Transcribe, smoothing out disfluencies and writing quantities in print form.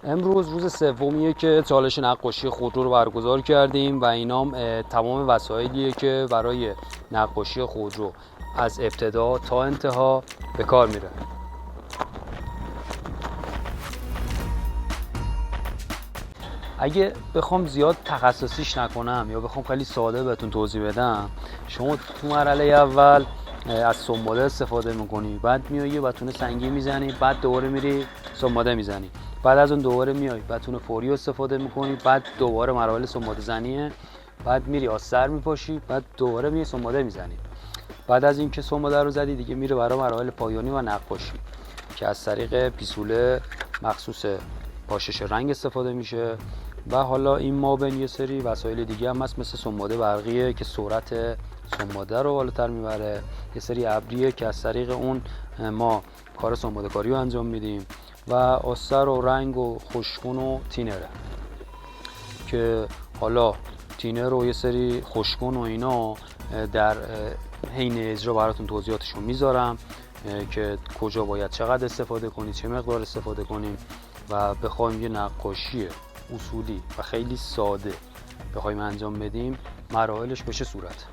امروز روز سومیه که چالش نقاشی خودرو رو برگزار کردیم و اینام تمام وسایلیه که برای نقاشی خودرو از ابتدا تا انتها به کار میره. اگه بخوام زیاد تخصصیش نکنم یا بخوام خیلی ساده بهتون توضیح بدم، شما تو مرحله اول از سنباده استفاده میکنی، بعد میای یه بتونه سنگی میزنی، بعد دوباره میری سنباده میزنی، بعد از اون دوباره میای بتونه فوری استفاده میکنی، بعد دوباره مراحل سنباده زنیه، بعد میری آستر میپاشی، بعد دوباره میای سنباده میزنی. بعد از اینکه سنباده رو زدی دیگه میره برای مراحل پایانی و نقاشی که از طریق پیسوله مخصوص پاشش رنگ استفاده میشه. و حالا این مابین یه سری وسایل دیگه هم هست مثل سنباده برقیه که سرعت سنباده رو بالاتر میبره، یه سری ابریه که از طریق اون ما کار سنباده کاری رو انجام میدیم، و آستر و رنگ و خشکون و تینره که حالا تینر و یه سری خشکون و اینا در حین اجرا براتون توضیحاتشون میذارم که کجا باید چقدر استفاده کنید، چه مقدار استفاده کنیم و بخوایم یه نقاشی اصولی و خیلی ساده بخوایم انجام بدیم مراحلش بشه صورت.